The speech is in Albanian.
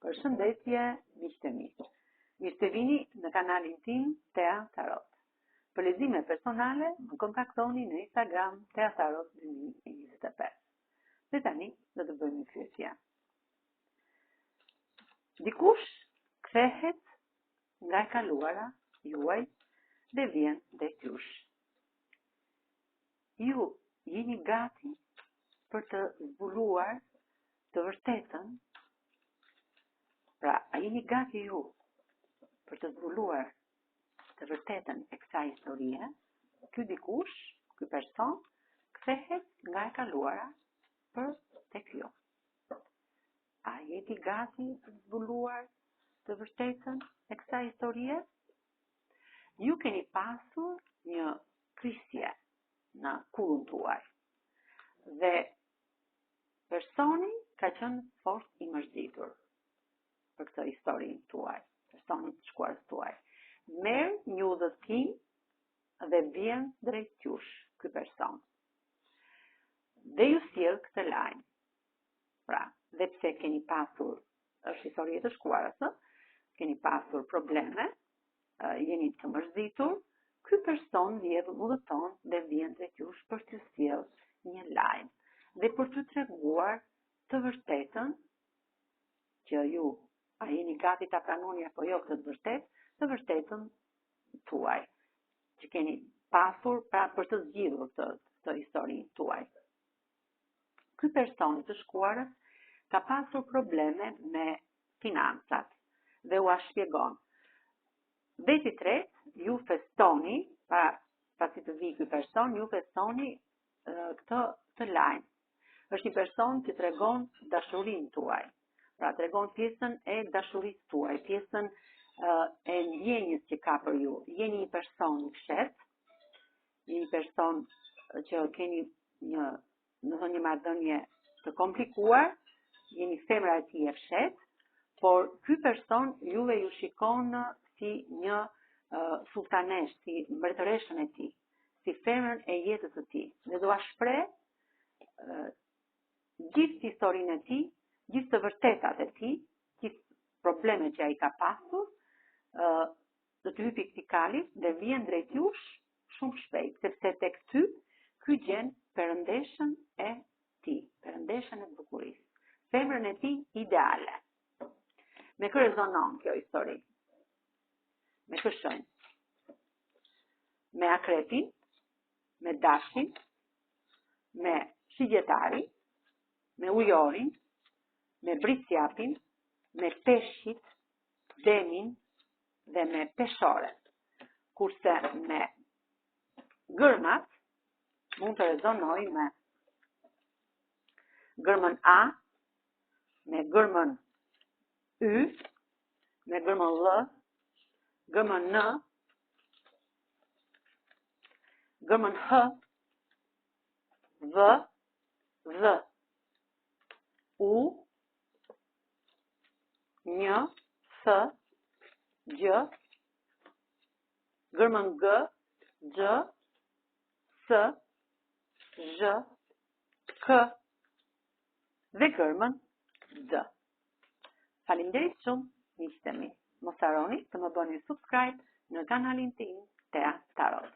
Përshëndetje, miqtë e mi. Mirë të vini në kanalin tim Tea Tarot. Për lexime personale, më kontaktoni në Instagram Tea Tarot 2025. Dhe tani do të bëjmë një pyetje. Dikush kthehet nga e kaluara juaj dhe vjen drejt jush. Ju jeni gati për të zbuluar të vërtetën? Pra, a jeni gati ju për të zbuluar të vërtetën e kësaj historie? Ky dikush, ky person, kthehet nga e kaluara për tek ju. A jeni gati për të zbuluar të vërtetën e kësaj historie? Ju keni pasur një krisje në kurrën tuaj. Dhe personi ka qenë fort i mërzitur për këtë historinë tuaj, personit të shkuarës tuaj. Merr një udhëtim dhe vjen drejt jush ky person. Dhe ju sjell këtë lajm. Pra, dhe pse keni pasur, është histori e të shkuarës, keni pasur probleme, jeni të mërzitur, ky person udhëton dhe vjen drejt jush për t'ju sjell një lajm dhe për t'ju treguar të vërtetën që ju a jeni gati ta pranoni apo jo këtë të vërtetën tuaj, që keni pasur pra për të zgjidhur këtë historinë tuaj. Ky person i të shkuarës ka pasur probleme me financat dhe u shpjegon. Veti tret, ju festoni, pasi të vi ky person, ju festoni këtë lajm. Është një person që tregon dashurinë tuaj. Pra, tregon pjesën e dashurisë tuaj, pjesën e ndjenjës që ka për ju. Jeni një person i fshet, një person që keni një marrëdhënie të komplikuar, jeni femra e tij e fshet, por ky person juve ju shikon si një sultanesh, si mbretëreshën e tij, si femrën e jetës së tij. Dhe do a shpreh gjithë historinë e tij, gjithë të vërtetat e tij, gjithë problemet që ai ka pasur, do të hypi këtij kalit dhe vjen drejt jush shumë shpejt, sepse tek ty ky gjen perëndeshën e tij, perëndeshën e bukurisë, femrën e tij ideale. Me kë rezonon kjo histori? Me kë shën? Me akrepin, me dashin, me shigjetarin, me ujorin, me brisjapin, me peshqit, demin dhe me peshoren. Kurse me gërmat mund të rezonoj me gërmën A, me gërmën Y, me gërmën L, gërmën N, gërmën H, V, Z, U, Një, F, Gjë, gërmën G, X, S, Zh, K dhe gërmën D. Faleminderit shumë, miqtë e mi. Mos harroni të më bëni subscribe në kanalin tim Tea Tarot.